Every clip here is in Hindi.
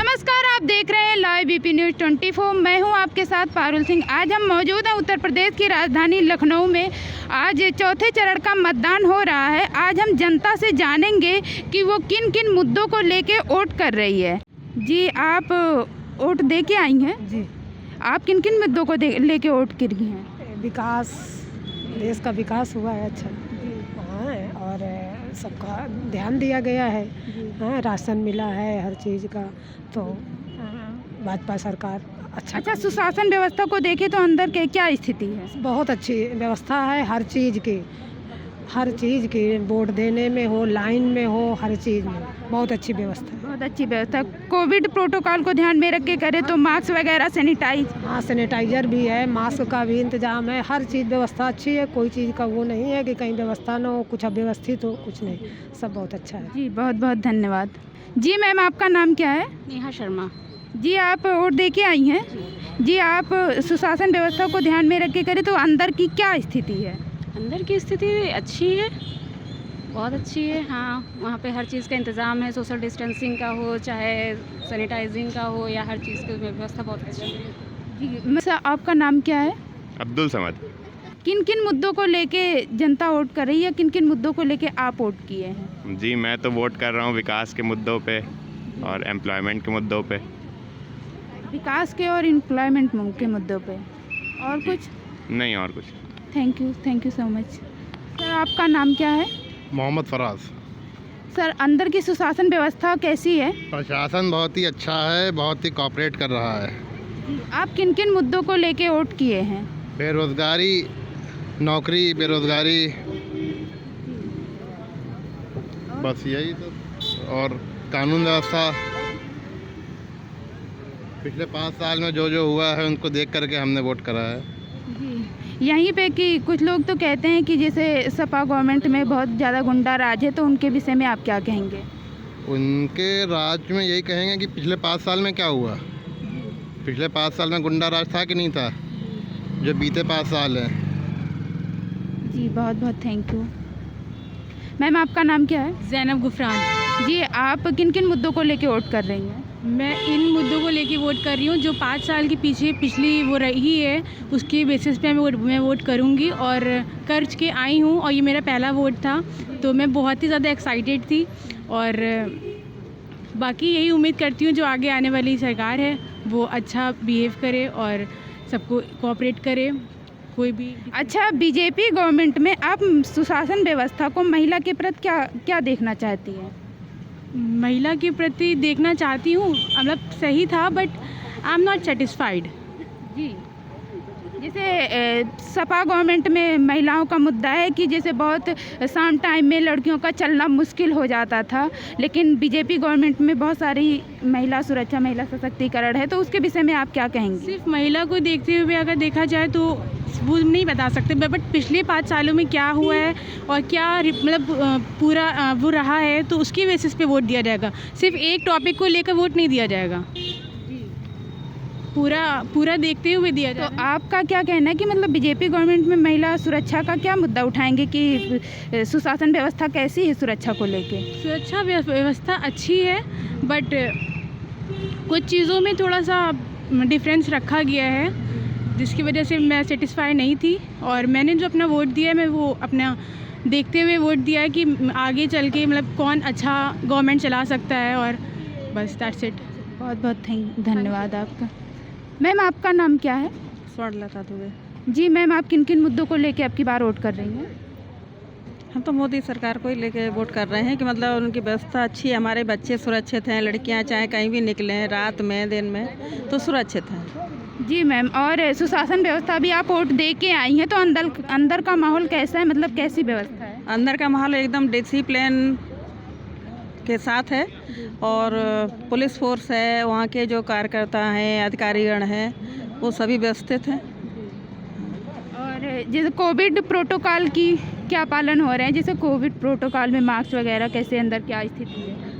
नमस्कार, आप देख रहे हैं लाइव बीपी न्यूज़ 24। मैं हूं आपके साथ पारुल सिंह। आज हम मौजूद हैं उत्तर प्रदेश की राजधानी लखनऊ में। आज चौथे चरण का मतदान हो रहा है। आज हम जनता से जानेंगे कि वो किन किन मुद्दों को लेके वोट कर रही है। जी, आप वोट दे के आई हैं? जी, आप किन किन मुद्दों को लेके वोट करी हैं? विकास, देश का विकास हुआ है अच्छा। हाँ, और सबका ध्यान दिया गया है। हाँ, राशन मिला है हर चीज़ का, तो भाजपा सरकार अच्छा, सुशासन व्यवस्था को देखें तो अंदर के क्या स्थिति है? बहुत अच्छी व्यवस्था है हर चीज़ की वोट देने में हो, लाइन में हो, हर चीज़ में बहुत अच्छी व्यवस्था है। बहुत अच्छी व्यवस्था। कोविड प्रोटोकॉल को ध्यान में रख के करें तो मास्क वगैरह, सैनिटाइज। हाँ, सैनिटाइजर भी है, मास्क का भी इंतजाम है, हर चीज़ व्यवस्था अच्छी है। कोई चीज़ का वो नहीं है कि कहीं व्यवस्था ना हो, कुछ अव्यवस्थित हो, कुछ नहीं, सब बहुत अच्छा है। जी, बहुत बहुत धन्यवाद। जी मैम, आपका नाम क्या है? नेहा शर्मा। जी, आप वोट दे के आई हैं? जी, आप सुशासन व्यवस्था को ध्यान में रख के करें तो अंदर की क्या स्थिति है? अंदर की स्थिति अच्छी है, बहुत अच्छी है। हाँ, वहाँ पे हर चीज़ का इंतज़ाम है, सोशल डिस्टेंसिंग का हो, चाहे सैनिटाइजिंग का हो, या हर चीज़ की व्यवस्था बहुत अच्छी है। जी सर, आपका नाम क्या है? अब्दुल समद। किन किन मुद्दों को लेके जनता वोट कर रही है? किन किन मुद्दों को लेके आप वोट किए हैं? जी, मैं तो वोट कर रहा हूँ विकास के मुद्दों पे और एम्प्लॉयमेंट के मुद्दों पे। विकास के और एम्प्लॉयमेंट के मुद्दों पे, और कुछ नहीं और कुछ। Thank you so much. Sir, आपका नाम क्या है? मोहम्मद फराज। सर, अंदर की सुशासन व्यवस्था कैसी है? प्रशासन बहुत ही अच्छा है, बहुत ही कोऑपरेट कर रहा है। आप किन किन मुद्दों को लेके वोट किए हैं? बेरोज़गारी, नौकरी, बेरोज़गारी, बस यही तो, और कानून व्यवस्था। पिछले 5 साल में जो जो हुआ है उनको देख करके हमने वोट करा है। जी, यहीं पे कि कुछ लोग तो कहते हैं कि जैसे सपा गवर्नमेंट में बहुत ज़्यादा गुंडा राज है, तो उनके विषय में आप क्या कहेंगे? उनके राज में यही कहेंगे कि पिछले 5 साल में क्या हुआ। पिछले 5 साल में गुंडा राज था कि नहीं था, जो बीते 5 साल हैं। जी, बहुत बहुत थैंक यू। मैम, आपका नाम क्या है? ज़ैनब गुफरान। जी, आप किन किन मुद्दों को लेके वोट कर रही हैं? मैं इन मुद्दों को लेके वोट कर रही हूँ जो 5 साल के पीछे पिछली वो रही है, उसके बेसिस पे मैं वोट करूँगी। और कर के आई हूँ और ये मेरा पहला वोट था, तो मैं बहुत ही ज़्यादा एक्साइटेड थी। और बाकी यही उम्मीद करती हूँ जो आगे आने वाली सरकार है वो अच्छा बिहेव करे और सबको कोऑपरेट करे। कोई भी अच्छा, बीजेपी गवर्नमेंट में आप सुशासन व्यवस्था को महिला के प्रति क्या देखना चाहती हैं? महिला के प्रति देखना चाहती हूँ, मतलब सही था, but I am not satisfied. जी, जैसे सपा गवर्नमेंट में महिलाओं का मुद्दा है कि जैसे बहुत शाम टाइम में लड़कियों का चलना मुश्किल हो जाता था, लेकिन बीजेपी गवर्नमेंट में बहुत सारी महिला सुरक्षा, महिला सशक्तिकरण है, तो उसके विषय में आप क्या कहेंगे? सिर्फ महिला को देखते हुए अगर देखा जाए तो वो नहीं बता सकते, बट पिछले 5 सालों में क्या हुआ है और क्या मतलब पूरा वो रहा है, तो उसकी बेसिस पे वोट दिया जाएगा। सिर्फ एक टॉपिक को लेकर वोट नहीं दिया जाएगा, पूरा देखते हुए दिया जाएगा। तो आपका क्या कहना है कि मतलब बीजेपी गवर्नमेंट में महिला सुरक्षा का क्या मुद्दा उठाएंगे कि सुशासन व्यवस्था कैसी है सुरक्षा को लेके? सुरक्षा व्यवस्था अच्छी है, बट कुछ चीज़ों में थोड़ा सा डिफरेंस रखा गया है, जिसकी वजह से मैं सेटिस्फाई नहीं थी। और मैंने जो अपना वोट दिया है, मैं वो अपना देखते हुए वोट दिया है कि आगे चल के मतलब कौन अच्छा गवर्नमेंट चला सकता है, और बस दैट्स इट। बहुत बहुत धन्यवाद आपका। मैम, आपका नाम क्या है? स्वर्णलता दुबे। जी मैम, आप किन किन मुद्दों को लेके आपकी बार वोट कर रही हैं? हम तो मोदी सरकार को ही लेके वोट कर रहे हैं कि मतलब उनकी व्यवस्था अच्छी है, हमारे बच्चे सुरक्षित हैं, लड़कियां चाहे कहीं भी निकलें, रात में दिन में, तो सुरक्षित हैं। जी मैम, और सुशासन व्यवस्था भी आप वोट दे के आई हैं, तो अंदर का माहौल कैसा है, मतलब कैसी व्यवस्था है? अंदर का माहौल एकदम डिसिप्लिन के साथ है, और पुलिस फोर्स है, वहाँ के जो कार्यकर्ता हैं, अधिकारीगण हैं, वो सभी व्यवस्थित हैं। और जैसे कोविड प्रोटोकॉल की क्या पालन हो रहे हैं? जैसे कोविड प्रोटोकॉल में मास्क वगैरह कैसे, अंदर क्या स्थिति है?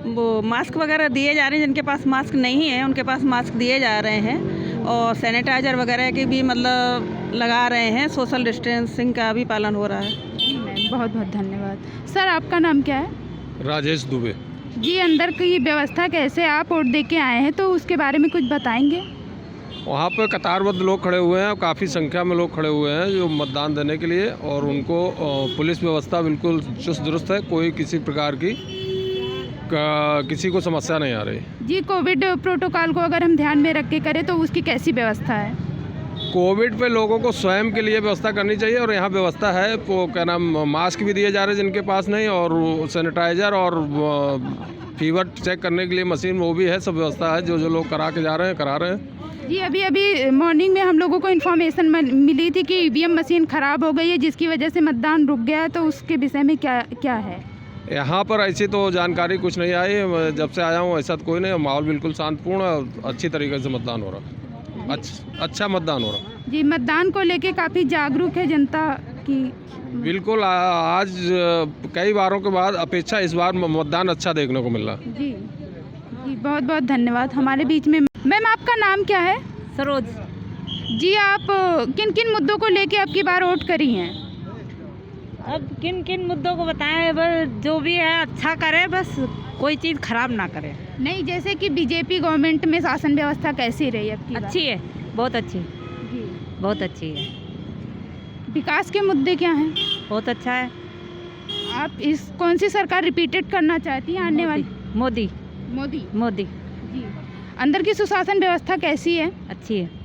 वो मास्क वगैरह दिए जा रहे हैं, जिनके पास मास्क नहीं है उनके पास मास्क दिए जा रहे हैं, और सैनिटाइज़र वगैरह के भी मतलब लगा रहे हैं। सोशल डिस्टेंसिंग का भी पालन हो रहा है। जी मैम, बहुत बहुत धन्यवाद। सर, आपका नाम क्या है? राजेश दुबे। जी, अंदर की व्यवस्था कैसे, आप वोट दे के आए हैं तो उसके बारे में कुछ बताएंगे? वहाँ पर कतारबद्ध लोग खड़े हुए हैं, काफ़ी संख्या में लोग खड़े हुए हैं जो मतदान देने के लिए, और उनको पुलिस व्यवस्था बिल्कुल चुस्त दुरुस्त है, कोई किसी प्रकार की किसी को समस्या नहीं आ रही। जी, कोविड प्रोटोकॉल को अगर हम ध्यान में रख के करें तो उसकी कैसी व्यवस्था है? कोविड पे लोगों को स्वयं के लिए व्यवस्था करनी चाहिए, और यहाँ व्यवस्था है। वो क्या नाम, मास्क भी दिए जा रहे हैं जिनके पास नहीं, और सैनिटाइज़र और फीवर चेक करने के लिए मशीन वो भी है, सब व्यवस्था है। जो जो लोग करा के जा रहे हैं करा रहे हैं। जी, अभी मॉर्निंग में हम लोगों को इन्फॉर्मेशन मिली थी कि ईवीएम मशीन ख़राब हो गई है जिसकी वजह से मतदान रुक गया है, तो उसके विषय में क्या है? यहाँ पर ऐसी तो जानकारी कुछ नहीं आई, जब से आया हूँ ऐसा तो कोई नहीं। माहौल बिल्कुल शांतपूर्ण और अच्छी तरीके से मतदान हो रहा, अच्छा मतदान हो रहा। जी, मतदान को लेके काफ़ी जागरूक है जनता की। बिल्कुल, आज कई बारों के बाद अपेक्षा इस बार मतदान अच्छा देखने को मिल रहा। जी, बहुत बहुत धन्यवाद। हमारे बीच में मैम, आपका नाम क्या है? सरोज। जी, आप किन किन मुद्दों को लेके अब की बार वोट करी हैं? अब किन किन मुद्दों को बताएं, बस जो भी है अच्छा करे, बस कोई चीज़ खराब ना करे। नहीं, जैसे कि बीजेपी गवर्नमेंट में शासन व्यवस्था कैसी रही अब की बार? अच्छी है, बहुत अच्छी, जी, बहुत अच्छी है। विकास के मुद्दे क्या हैं? बहुत अच्छा है। आप कौन सी सरकार रिपीटेड करना चाहती हैं आने वाली? मोदी। मोदी। जी, अंदर की सुशासन व्यवस्था कैसी है? अच्छी है।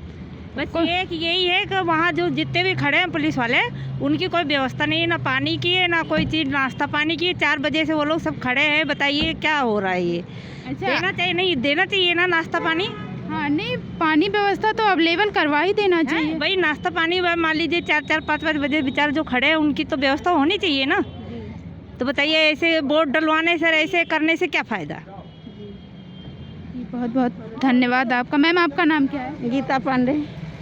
बस ये कि यही है कि वहाँ जो जितने भी खड़े हैं पुलिस वाले, उनकी कोई व्यवस्था नहीं है, ना पानी की है ना कोई चीज़, नाश्ता पानी की है। 4 बजे से वो लोग सब खड़े हैं। बताइए क्या हो रहा है ये? अच्छा, देना चाहिए, नहीं देना चाहिए ना नाश्ता पानी? हाँ, नहीं, पानी व्यवस्था तो अवेलेबल करवा ही देना चाहिए। भाई नाश्ता पानी मान लीजिए 4-4, 5-5 बजे बेचारे जो खड़े हैं उनकी तो व्यवस्था होनी चाहिए ना। तो बताइए, ऐसे वोट डलवाने से, ऐसे करने से क्या फ़ायदा? बहुत बहुत धन्यवाद आपका। मैम, आपका नाम क्या है? गीता पांडे।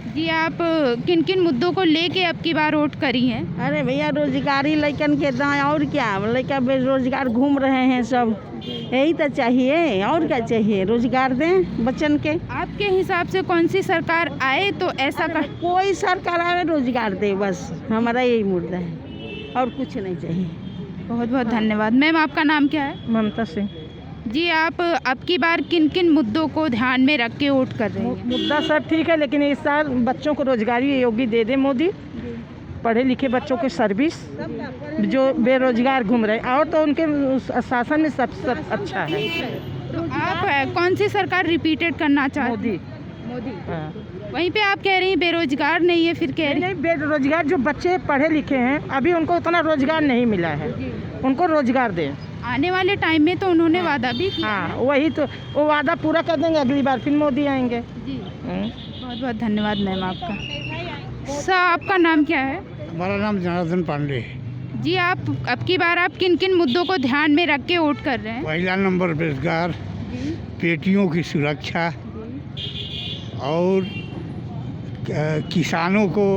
जी, आप किन किन मुद्दों को लेके अब की बार वोट करी हैं? अरे भैया, रोजगारी लड़कन के दाएं, और क्या, लड़का बेरोजगार घूम रहे हैं सब, यही तो चाहिए, और क्या चाहिए? रोजगार दें बच्चन के। आपके हिसाब से कौन सी सरकार आए तो ऐसा कर? कोई सरकार आवे रोजगार दे, बस हमारा यही मुद्दा है, और कुछ नहीं चाहिए। बहुत बहुत धन्यवाद। मैम, आपका नाम क्या है? ममता सिंह। जी, आप अब की बार किन किन मुद्दों को ध्यान में रख के वोट कर रहे हैं? मुद्दा सब ठीक है, लेकिन इस साल बच्चों को रोजगारी योग्य दे दे मोदी, पढ़े लिखे बच्चों को सर्विस, जो बेरोजगार घूम रहे हैं, और तो उनके शासन में सब अच्छा है। तो आप कौन सी सरकार रिपीटेड करना चाहते हैं? मोदी। हाँ। वहीं पे आप कह रही हैं बेरोजगार नहीं है, फिर कह रही नहीं, बेरोजगार जो बच्चे पढ़े लिखे हैं अभी उनको उतना रोजगार नहीं मिला है, उनको रोजगार दें। आने वाले टाइम में तो उन्होंने वादा भी किया। हाँ, वही तो, वो वादा पूरा कर देंगे, अगली बार फिर मोदी आएंगे। जी, बहुत बहुत धन्यवाद मैम आपका। सर, आपका नाम क्या है? हमारा नाम जनार्दन पांडे है। जी, आप अब की बार आप किन किन मुद्दों को ध्यान में रख के वोट कर रहे हैं? पहला नंबर रोजगार, बेटियों की सुरक्षा, और किसानों को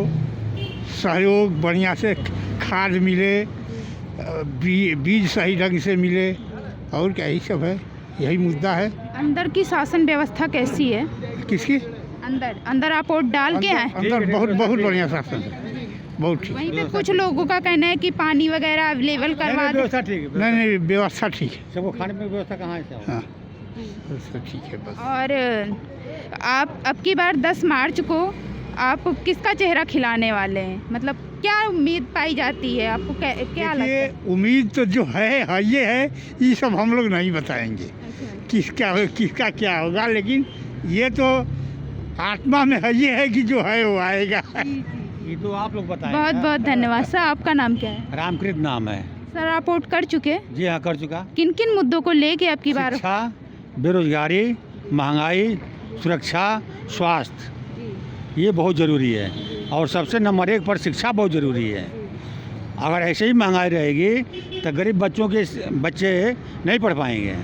सहयोग बढ़िया से, खाद मिले, बीज सही ढंग से मिले, और क्या, यही सब है, यही मुद्दा है। अंदर की शासन व्यवस्था कैसी है? किसकी? अंदर आप वोट डाल के आए? अंदर बहुत बहुत बढ़िया शासन है, बहुत ठीक। वहीं पे कुछ लोगों का कहना है कि पानी वगैरह अवेलेबल करवा दे। व्यवस्था ठीक है। नहीं, व्यवस्था ठीक है। सबको खाने में व्यवस्था कहाँ है? हाँ, व्यवस्था ठीक है बस। और आप अब की बार 10 मार्च को आप किसका चेहरा खिलाने वाले हैं? मतलब क्या उम्मीद पाई जाती है आपको? क्या लगता है? उम्मीद तो जो है ये है, ये सब हम लोग नहीं बताएंगे किसका क्या होगा, लेकिन ये तो आत्मा में है, ये है कि जो है वो आएगा। ये तो आप लोग बताएं। बहुत बहुत धन्यवाद। सर, आपका नाम क्या है? रामकृत नाम है। सर, आप वोट कर चुके? जी हाँ, कर चुका। किन किन मुद्दों को लेके अब की बार? शिक्षा, बेरोजगारी, महंगाई, सुरक्षा, स्वास्थ्य, ये बहुत ज़रूरी है, और सबसे नंबर 1 पर शिक्षा बहुत ज़रूरी है। अगर ऐसे ही महंगाई रहेगी तो गरीब बच्चों के बच्चे नहीं पढ़ पाएंगे,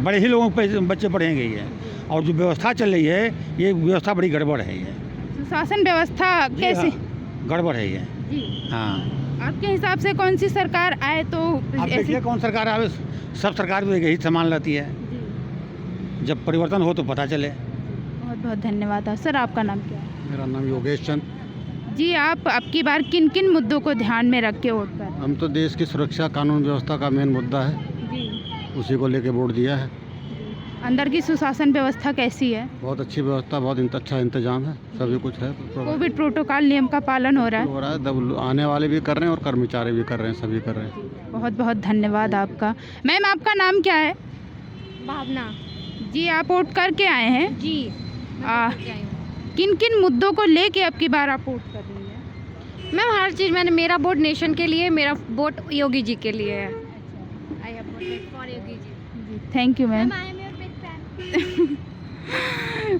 बड़े ही लोगों के बच्चे पढ़ेंगे ये। और जो व्यवस्था चल रही है, ये व्यवस्था बड़ी गड़बड़ है। ये शासन व्यवस्था कैसे? गड़बड़ है ये। हाँ, आपके हिसाब से कौन सी सरकार आए तो? अब देखिए कौन सरकार आवे, सब सरकार भी यही सामान लाती है, जब परिवर्तन हो तो पता चले। बहुत बहुत धन्यवाद। सर, आपका नाम क्या है? मेरा नाम योगेश चंद। जी, आप अब की बार किन किन मुद्दों को ध्यान में रख के वोट कर? हम तो देश की सुरक्षा, कानून व्यवस्था का मेन मुद्दा है। जी, उसी को लेके वोट दिया है। अंदर की सुशासन व्यवस्था कैसी है? बहुत अच्छी व्यवस्था, बहुत अच्छा इंतजाम है, सभी कुछ है। कोविड प्रोटोकॉल नियम का पालन हो रहा है? हो रहा है, आने वाले भी कर रहे हैं और कर्मचारी भी कर रहे हैं, सभी कर रहे हैं। बहुत बहुत धन्यवाद आपका। मैम आपका नाम क्या है? भावना जी, आप वोट करके आए हैं? जी। किन किन मुद्दों को लेके अब की बार आप वोट कर रही हैं? मैम हर चीज़ मेरा वोट नेशन के लिए, मेरा वोट योगी जी के लिए है। I have voted for Yogi ji. Thank you ma'am.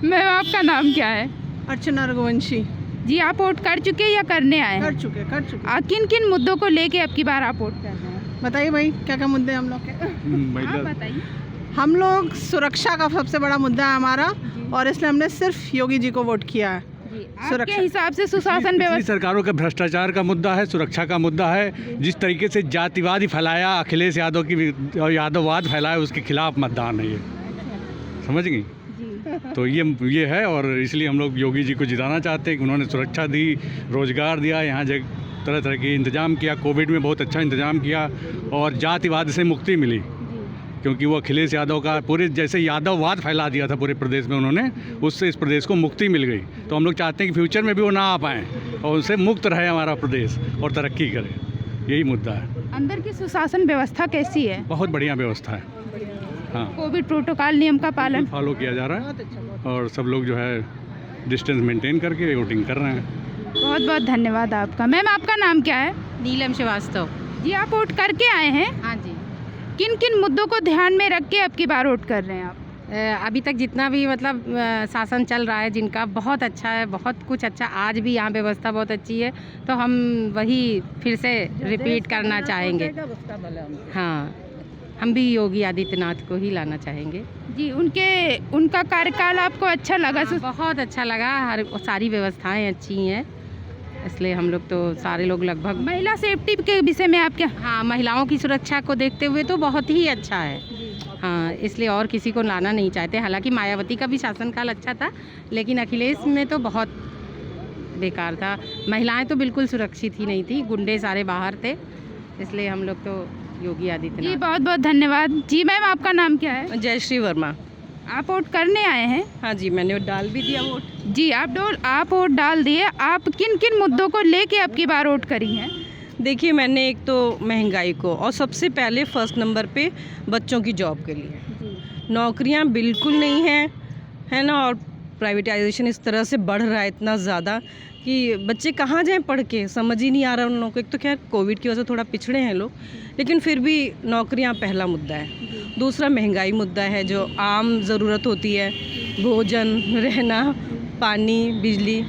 Ma'am आपका नाम क्या है? अर्चना रघुवंशी। जी, आप वोट कर चुके या करने आए हैं? कर चुके। किन किन मुद्दों को लेके अब की बार आप वोट कर रहे हैं? बताइए भाई, क्या क्या मुद्दे हम लोग के? आप बताइए। हम लोग सुरक्षा का सबसे बड़ा मुद्दा है हमारा, और इसलिए हमने सिर्फ योगी जी को वोट किया है। आपके हिसाब से सुशासन व्यवस्था? सरकारों का भ्रष्टाचार का मुद्दा है, सुरक्षा का मुद्दा है। जिस तरीके से जातिवाद ही फैलाया अखिलेश यादव की और यादववाद फैलाया, उसके खिलाफ मतदान है ये, समझ गई? तो ये है, और इसलिए हम लोग योगी जी को जिताना चाहते हैं कि उन्होंने सुरक्षा दी, रोजगार दिया, यहाँ तरह तरह के इंतजाम किया, कोविड में बहुत अच्छा इंतजाम किया, और जातिवाद से मुक्ति मिली, क्योंकि वो अखिलेश यादव का पूरे जैसे यादववाद फैला दिया था पूरे प्रदेश में उन्होंने, उससे इस प्रदेश को मुक्ति मिल गई। तो हम लोग चाहते हैं कि फ्यूचर में भी वो ना आ पाएँ और उनसे मुक्त रहे हमारा प्रदेश और तरक्की करे, यही मुद्दा है। अंदर की सुशासन व्यवस्था कैसी है? बहुत बढ़िया व्यवस्था है। हाँ, कोविड प्रोटोकॉल नियम का पालन फॉलो किया जा रहा है, और सब लोग जो है डिस्टेंस मेंटेन करके वोटिंग कर रहे हैं। बहुत बहुत धन्यवाद आपका। मैम आपका नाम क्या है? नीलम श्रीवास्तव। जी, आप वोट करके आए हैं? हाँ जी। किन किन मुद्दों को ध्यान में रख के अब की बार वोट कर रहे हैं आप? अभी तक जितना भी मतलब शासन चल रहा है जिनका, बहुत अच्छा है, बहुत कुछ अच्छा। आज भी यहाँ व्यवस्था बहुत अच्छी है, तो हम वही फिर से रिपीट करना चाहेंगे। हाँ, हम भी योगी आदित्यनाथ को ही लाना चाहेंगे। जी, उनका कार्यकाल आपको अच्छा लगा? हाँ, बहुत अच्छा लगा, हर सारी व्यवस्थाएं अच्छी हैं, इसलिए हम लोग तो सारे लोग लगभग। महिला सेफ्टी के विषय में आप क्या? हाँ, महिलाओं की सुरक्षा को देखते हुए तो बहुत ही अच्छा है। हाँ, इसलिए और किसी को लाना नहीं चाहते। हालांकि मायावती का भी शासनकाल अच्छा था, लेकिन अखिलेश में तो बहुत बेकार था। महिलाएं तो बिल्कुल सुरक्षित ही नहीं थी, गुंडे सारे बाहर थे, इसलिए हम लोग तो योगी आदित्यनाथ। जी, बहुत बहुत धन्यवाद। जी मैम, आपका नाम क्या है? जयश्री वर्मा। आप वोट करने आए हैं? हाँ जी, मैंने डाल भी दिया वोट। जी, आप वोट डाल दिए। आप किन किन मुद्दों को लेके अब की बार वोट करी हैं? देखिए, मैंने एक तो महंगाई को, और सबसे पहले फर्स्ट नंबर पे बच्चों की जॉब के लिए। नौकरियां बिल्कुल नहीं हैं, है ना, और प्राइवेटाइजेशन इस तरह से बढ़ रहा है इतना ज़्यादा कि बच्चे कहाँ जाएं पढ़ के, समझ ही नहीं आ रहा उन लोगों को। एक तो खैर कोविड की वजह से थोड़ा पिछड़े हैं लोग, लेकिन फिर भी नौकरियां पहला मुद्दा है। दूसरा महंगाई मुद्दा है, जो आम ज़रूरत होती है, भोजन, रहना, पानी, बिजली,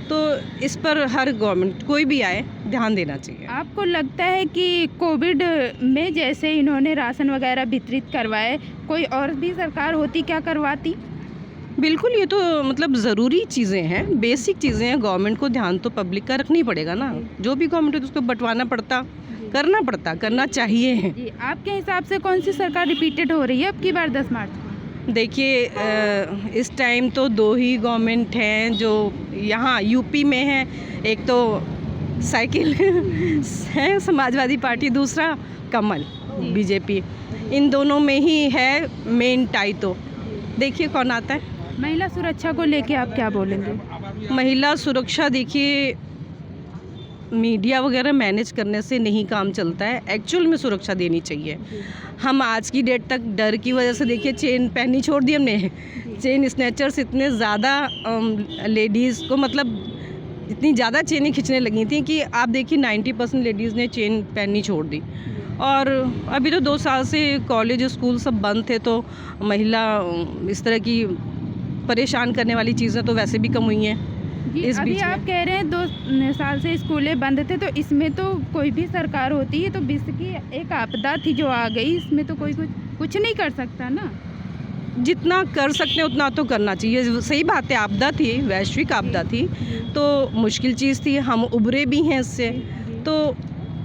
तो इस पर हर गवर्नमेंट कोई भी आए ध्यान देना चाहिए। आपको लगता है कि कोविड में जैसे इन्होंने राशन वगैरह वितरित करवाए, कोई और भी सरकार होती क्या करवाती? बिल्कुल, ये तो मतलब ज़रूरी चीज़ें हैं, बेसिक चीज़ें हैं। गवर्नमेंट को ध्यान तो पब्लिक का रखना ही पड़ेगा ना। जो भी गवर्नमेंट है उसको बंटवाना पड़ता, करना पड़ता, करना चाहिए। जी, आपके हिसाब से कौन सी सरकार रिपीटेड हो रही है अब की बार 10 मार्च को? देखिए, इस टाइम तो दो ही गवर्नमेंट हैं जो यहाँ यूपी में है। एक तो साइकिल है समाजवादी पार्टी, दूसरा कमल बीजेपी। इन दोनों में ही है मेन टाई, तो देखिए कौन आता है। महिला सुरक्षा को लेके आप क्या बोलेंगे? महिला सुरक्षा, देखिए मीडिया वगैरह मैनेज करने से नहीं काम चलता है, एक्चुअल में सुरक्षा देनी चाहिए। हम आज की डेट तक डर की वजह से, देखिए चेन पहननी छोड़ दी हमने। चेन स्नैचर्स इतने ज़्यादा लेडीज़ को, मतलब इतनी ज़्यादा चेनें खींचने लगी थी कि आप देखिए 90% लेडीज़ ने चेन पहननी छोड़ दी। और अभी तो 2 साल से कॉलेज स्कूल सब बंद थे, तो महिला इस तरह की परेशान करने वाली चीज़ें तो वैसे भी कम हुई हैं। जी, अभी आप कह रहे हैं 2 साल से स्कूलें बंद थे, तो इसमें तो कोई भी सरकार होती है तो विश्व की एक आपदा थी जो आ गई, इसमें तो कोई कुछ नहीं कर सकता ना। जितना कर सकते हैं उतना तो करना चाहिए। सही बात है, आपदा थी, वैश्विक आपदा थी, तो मुश्किल चीज़ थी, हम उभरे भी हैं इससे। तो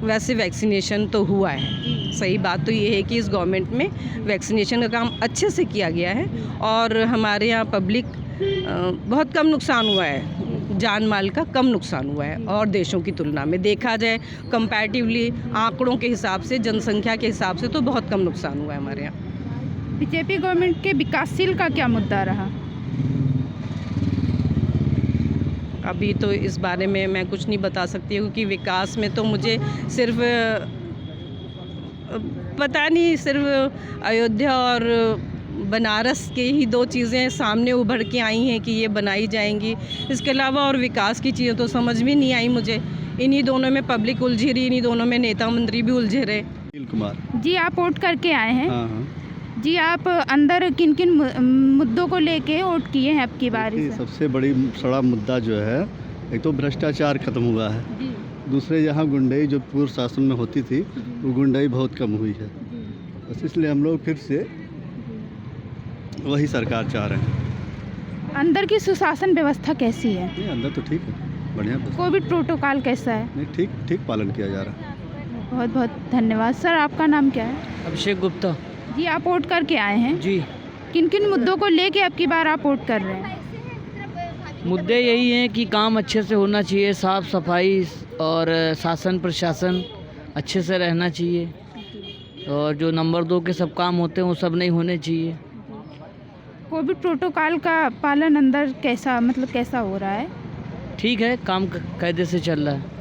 वैसे वैक्सीनेशन तो हुआ है। सही बात तो ये है कि इस गवर्नमेंट में वैक्सीनेशन का काम अच्छे से किया गया है, और हमारे यहाँ पब्लिक बहुत कम नुकसान हुआ है। जान माल का कम नुकसान हुआ है और देशों की तुलना में देखा जाए कंपैरेटिवली आंकड़ों के हिसाब से, जनसंख्या के हिसाब से तो बहुत कम नुकसान हुआ है हमारे यहाँ। बीजेपी गवर्नमेंट के विकासशील का क्या मुद्दा रहा? अभी तो इस बारे में मैं कुछ नहीं बता सकती हूँ कि विकास में तो मुझे सिर्फ पता नहीं, सिर्फ अयोध्या और बनारस के ही 2 चीज़ें सामने उभर के आई हैं कि ये बनाई जाएंगी। इसके अलावा और विकास की चीज़ें तो समझ में नहीं आई मुझे। इन्हीं दोनों में पब्लिक उलझी रही, इन्हीं दोनों में नेता मंत्री भी उलझे रहे। अनिल कुमार जी, आप वोट करके आए हैं। हाँ। जी, आप अंदर किन किन मुद्दों को लेके वोट किए हैं अब की बारी से? सबसे बड़ा मुद्दा जो है, एक तो भ्रष्टाचार खत्म हुआ है, दूसरे यहाँ गुंडाई जो पूर्व शासन में होती थी वो गुंडाई बहुत कम हुई है। बस इसलिए हम लोग फिर से वही सरकार चाह रहे हैं। अंदर की सुशासन व्यवस्था कैसी है? नहीं, अंदर तो ठीक है, बढ़िया। कोविड प्रोटोकॉल कैसा है? नहीं, ठीक पालन किया जा रहा है। बहुत बहुत धन्यवाद। सर, आपका नाम क्या है? अभिषेक गुप्ता। जी, आप वोट करके आए हैं। जी। किन किन मुद्दों को लेके अब की बार आप वोट कर रहे हैं? मुद्दे यही हैं कि काम अच्छे से होना चाहिए, साफ़ सफाई और शासन प्रशासन अच्छे से रहना चाहिए, और जो नंबर 2 के सब काम होते हैं वो सब नहीं होने चाहिए। कोविड प्रोटोकॉल का पालन अंदर कैसा हो रहा है? ठीक है, काम कायदे से चल रहा है।